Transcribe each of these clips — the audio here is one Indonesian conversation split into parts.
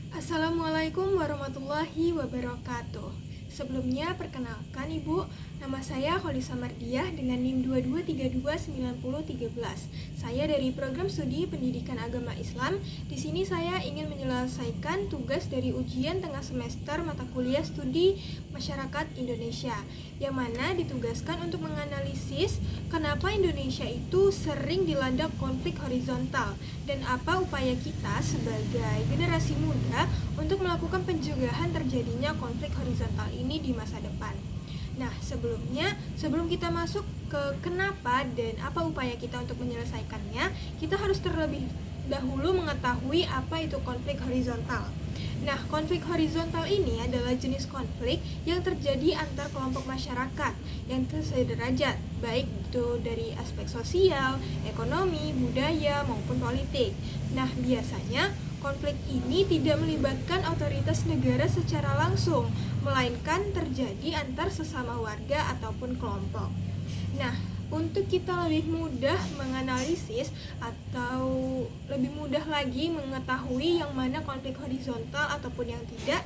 Assalamualaikum warahmatullahi wabarakatuh. Sebelumnya perkenalkan Ibu, nama saya Kholisa Mardiah dengan NIM 22329013. Saya dari Program Studi Pendidikan Agama Islam. Di sini saya ingin menyelesaikan tugas dari ujian tengah semester mata kuliah Studi Masyarakat Indonesia, yang mana ditugaskan untuk menganalisis kenapa Indonesia itu sering dilanda konflik horizontal dan apa upaya kita sebagai generasi muda untuk melakukan pencegahan terjadinya konflik horizontal ini di masa depan. Nah, sebelum kita masuk ke kenapa dan apa upaya kita untuk menyelesaikannya, kita harus terlebih dahulu mengetahui apa itu konflik horizontal. Nah, konflik horizontal ini adalah jenis konflik yang terjadi antar kelompok masyarakat yang sederajat, baik itu dari aspek sosial, ekonomi, budaya, maupun politik. Nah, biasanya konflik ini tidak melibatkan otoritas negara secara langsung, melainkan terjadi antar sesama warga ataupun kelompok. Nah, untuk kita lebih mudah menganalisis atau lebih mudah lagi mengetahui yang mana konflik horizontal ataupun yang tidak,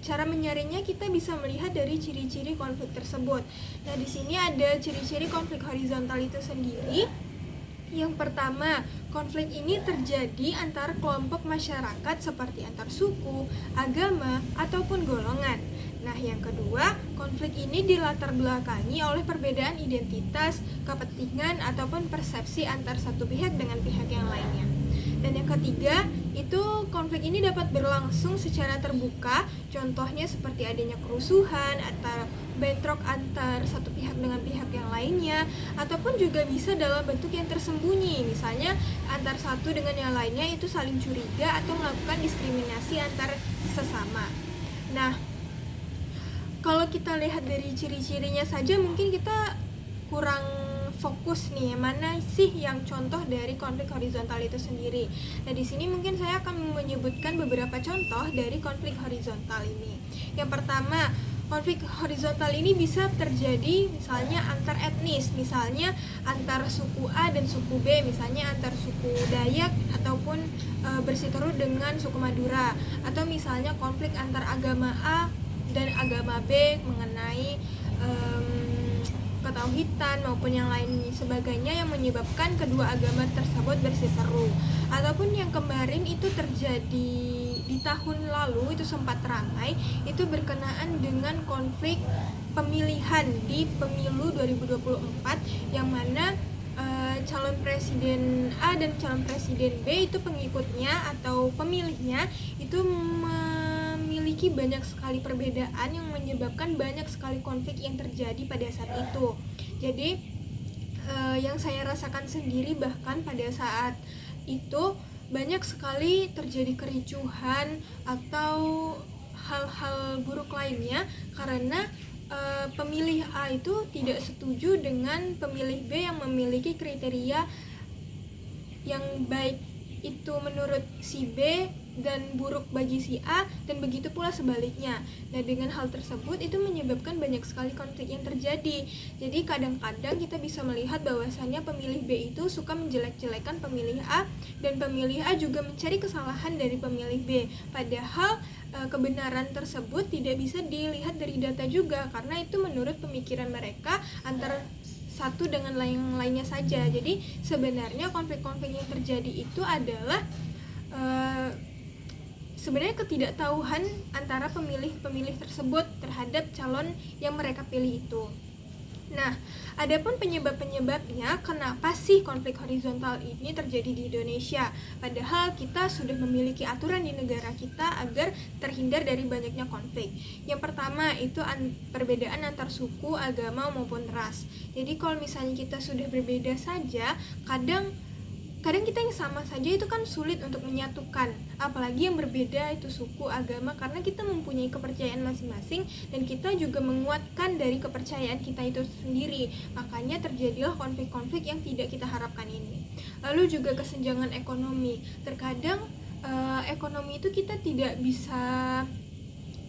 cara menyaringnya kita bisa melihat dari ciri-ciri konflik tersebut. Nah, di sini ada ciri-ciri konflik horizontal itu sendiri. Yang pertama, konflik ini terjadi antar kelompok masyarakat seperti antar suku, agama, ataupun golongan. Nah, yang kedua, konflik ini dilatar belakangi oleh perbedaan identitas, kepentingan, ataupun persepsi antar satu pihak dengan pihak yang lainnya. Dan yang ketiga, itu konflik ini dapat berlangsung secara terbuka, contohnya seperti adanya kerusuhan atau bentrok antar satu pihak dengan pihak yang lainnya, ataupun juga bisa dalam bentuk yang tersembunyi, misalnya antar satu dengan yang lainnya itu saling curiga atau melakukan diskriminasi antar sesama. Nah, kalau kita lihat dari ciri-cirinya saja mungkin kita kurang fokus nih, mana sih yang contoh dari konflik horizontal itu sendiri. Nah, di sini mungkin saya akan menyebutkan beberapa contoh dari konflik horizontal ini. Yang pertama, konflik horizontal ini bisa terjadi misalnya antar etnis, misalnya antar suku A dan suku B, misalnya antar suku Dayak ataupun berseteru dengan suku Madura, atau misalnya konflik antar agama A dan agama B mengenai ketauhidan maupun yang lain sebagainya yang menyebabkan kedua agama tersebut berseteru. Ataupun yang kemarin itu terjadi di tahun lalu itu sempat ramai, itu berkenaan dengan konflik pemilihan di pemilu 2024 yang mana calon presiden A dan calon presiden B itu pengikutnya atau pemilihnya itu memiliki banyak sekali perbedaan yang menyebabkan banyak sekali konflik yang terjadi pada saat itu. Jadi yang saya rasakan sendiri bahkan pada saat itu banyak sekali terjadi kericuhan atau hal-hal buruk lainnya karena pemilih A itu tidak setuju dengan pemilih B yang memiliki kriteria yang baik itu menurut si B dan buruk bagi si A, dan begitu pula sebaliknya. Nah, dengan hal tersebut itu menyebabkan banyak sekali konflik yang terjadi. Jadi kadang-kadang kita bisa melihat bahwasannya pemilih B itu suka menjelek-jelekan pemilih A, dan pemilih A juga mencari kesalahan dari pemilih B. Padahal kebenaran tersebut tidak bisa dilihat dari data juga, karena itu menurut pemikiran mereka antara satu dengan yang lainnya saja. Jadi sebenarnya konflik-konflik yang terjadi itu adalah sebenarnya ketidaktahuan antara pemilih-pemilih tersebut terhadap calon yang mereka pilih itu. Nah, adapun penyebab-penyebabnya kenapa sih konflik horizontal ini terjadi di Indonesia? Padahal kita sudah memiliki aturan di negara kita agar terhindar dari banyaknya konflik. Yang pertama itu perbedaan antar suku, agama maupun ras. Jadi kalau misalnya kita sudah berbeda saja, kadang kita yang sama saja itu kan sulit untuk menyatukan, apalagi yang berbeda itu suku, agama, karena kita mempunyai kepercayaan masing-masing dan kita juga menguatkan dari kepercayaan kita itu sendiri. Makanya terjadilah konflik-konflik yang tidak kita harapkan ini. Lalu juga kesenjangan ekonomi. Terkadang ekonomi itu kita tidak bisa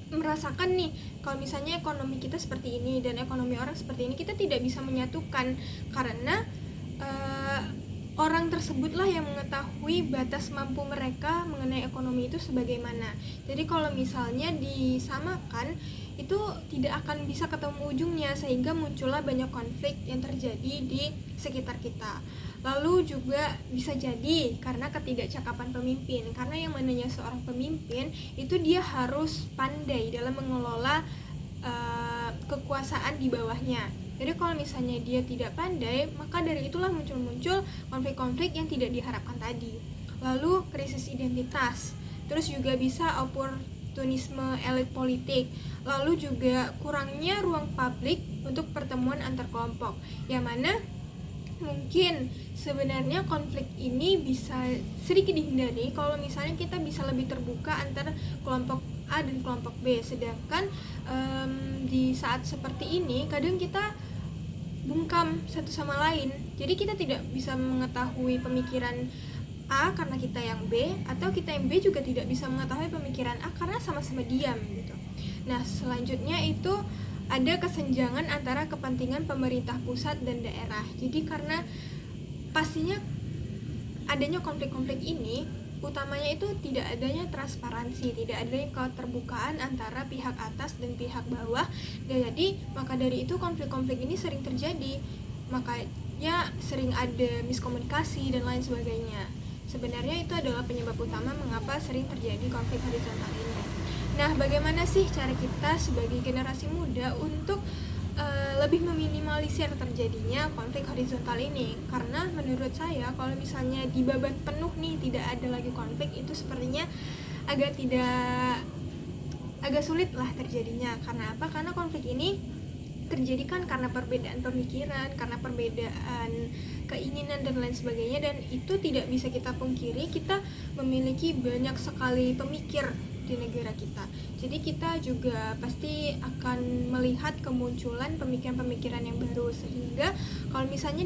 merasakan nih kalau misalnya ekonomi kita seperti ini dan ekonomi orang seperti ini, kita tidak bisa menyatukan karena orang tersebutlah yang mengetahui batas mampu mereka mengenai ekonomi itu sebagaimana. Jadi kalau misalnya disamakan, itu tidak akan bisa ketemu ujungnya, sehingga muncullah banyak konflik yang terjadi di sekitar kita. Lalu juga bisa jadi karena ketidakcakapan pemimpin, karena yang namanya seorang pemimpin itu dia harus pandai dalam mengelola kekuasaan di bawahnya. Jadi kalau misalnya dia tidak pandai, maka dari itulah muncul konflik-konflik yang tidak diharapkan tadi. Lalu krisis identitas, terus juga bisa oportunisme elit politik, lalu juga kurangnya ruang publik untuk pertemuan antar kelompok, yang mana mungkin sebenarnya konflik ini bisa sedikit dihindari kalau misalnya kita bisa lebih terbuka antara kelompok A dan kelompok B. Sedangkan di saat seperti ini kadang kita bungkam satu sama lain, jadi kita tidak bisa mengetahui pemikiran A karena kita yang B, atau kita yang B juga tidak bisa mengetahui pemikiran A karena sama-sama diam gitu. Nah, selanjutnya itu ada kesenjangan antara kepentingan pemerintah pusat dan daerah. Jadi karena pastinya adanya konflik-konflik ini, utamanya itu tidak adanya transparansi, tidak adanya keterbukaan antara pihak atas dan pihak bawah. Dan jadi maka dari itu konflik-konflik ini sering terjadi, makanya sering ada miskomunikasi dan lain sebagainya. Sebenarnya itu adalah penyebab utama mengapa sering terjadi konflik horizontal ini. Nah, bagaimana sih cara kita sebagai generasi muda untuk lebih meminimalisir terjadinya konflik horizontal ini? Karena menurut saya kalau misalnya dibabat penuh nih tidak ada lagi konflik, itu sepertinya agak sulit lah terjadinya. Karena apa? Karena konflik ini terjadi kan karena perbedaan pemikiran, karena perbedaan keinginan dan lain sebagainya, dan itu tidak bisa kita pungkiri, kita memiliki banyak sekali pemikir di negara kita. Jadi kita juga pasti akan melihat kemunculan pemikiran-pemikiran yang baru, sehingga kalau misalnya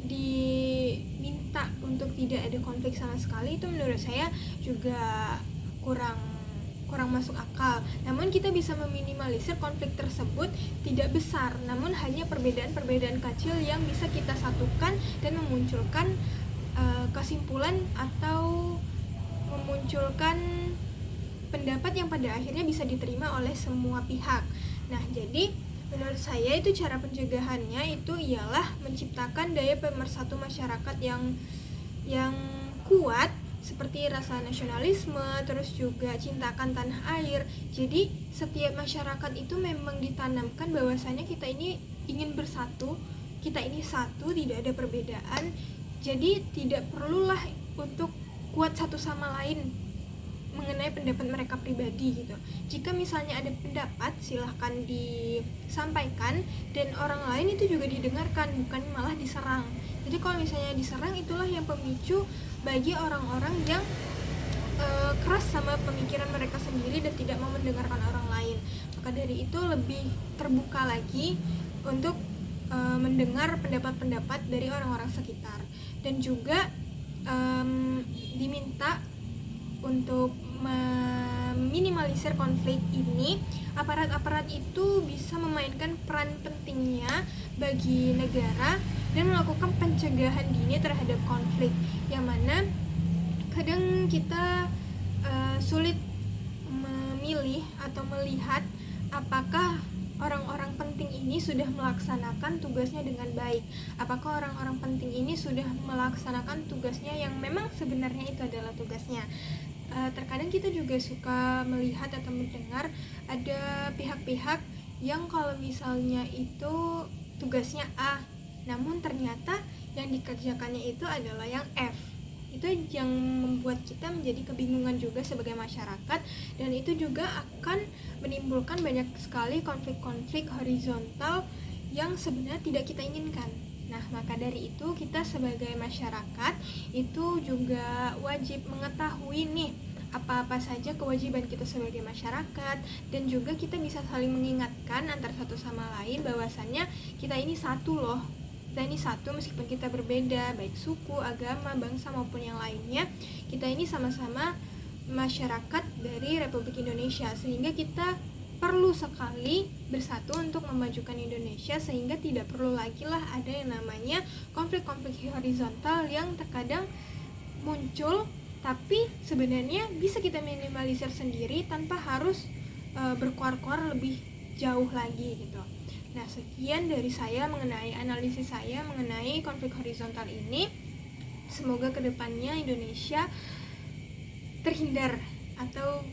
diminta untuk tidak ada konflik sama sekali, itu menurut saya juga kurang masuk akal. Namun kita bisa meminimalisir konflik tersebut tidak besar, namun hanya perbedaan-perbedaan kecil yang bisa kita satukan dan memunculkan kesimpulan atau memunculkan pendapat yang pada akhirnya bisa diterima oleh semua pihak. Nah, jadi menurut saya itu cara pencegahannya itu ialah menciptakan daya pemersatu masyarakat yang kuat, seperti rasa nasionalisme, terus juga cinta akan tanah air. Jadi setiap masyarakat itu memang ditanamkan bahwasanya kita ini ingin bersatu, kita ini satu, tidak ada perbedaan. Jadi tidak perlulah untuk kuat satu sama lain mengenai pendapat mereka pribadi gitu. Jika misalnya ada pendapat, silahkan disampaikan dan orang lain itu juga didengarkan, bukan malah diserang. Jadi kalau misalnya diserang, itulah yang pemicu bagi orang-orang yang keras sama pemikiran mereka sendiri dan tidak mau mendengarkan orang lain. Maka dari itu lebih terbuka lagi untuk mendengar pendapat-pendapat dari orang-orang sekitar, dan juga diminta untuk meminimalisir konflik ini. Aparat-aparat itu bisa memainkan peran pentingnya bagi negara dan melakukan pencegahan dini terhadap konflik, yang mana kadang kita sulit memilih atau melihat apakah orang-orang penting ini sudah melaksanakan tugasnya dengan baik, apakah orang-orang penting ini sudah melaksanakan tugasnya yang memang sebenarnya itu adalah tugasnya. Terkadang kita juga suka melihat atau mendengar ada pihak-pihak yang kalau misalnya itu tugasnya A, namun ternyata yang dikerjakannya itu adalah yang F. Itu yang membuat kita menjadi kebingungan juga sebagai masyarakat, dan itu juga akan menimbulkan banyak sekali konflik-konflik horizontal yang sebenarnya tidak kita inginkan. Nah, maka dari itu kita sebagai masyarakat itu juga wajib mengetahui nih apa-apa saja kewajiban kita sebagai masyarakat, dan juga kita bisa saling mengingatkan antar satu sama lain bahwasannya kita ini satu loh. Kita ini satu meskipun kita berbeda, baik suku, agama, bangsa maupun yang lainnya. Kita ini sama-sama masyarakat dari Republik Indonesia, sehingga kita perlu sekali bersatu untuk memajukan Indonesia, sehingga tidak perlu lagi lah ada yang namanya konflik-konflik horizontal yang terkadang muncul, tapi sebenarnya bisa kita minimalisir sendiri tanpa harus berkuar-kuar lebih jauh lagi gitu. Nah, sekian dari saya mengenai analisis saya mengenai konflik horizontal ini. Semoga kedepannya Indonesia terhindar atau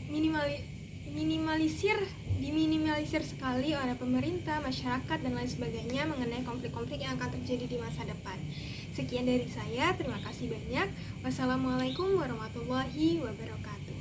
diminimalisir sekali oleh pemerintah, masyarakat, dan lain sebagainya mengenai konflik-konflik yang akan terjadi di masa depan. Sekian dari saya, terima kasih banyak. Wassalamualaikum warahmatullahi wabarakatuh.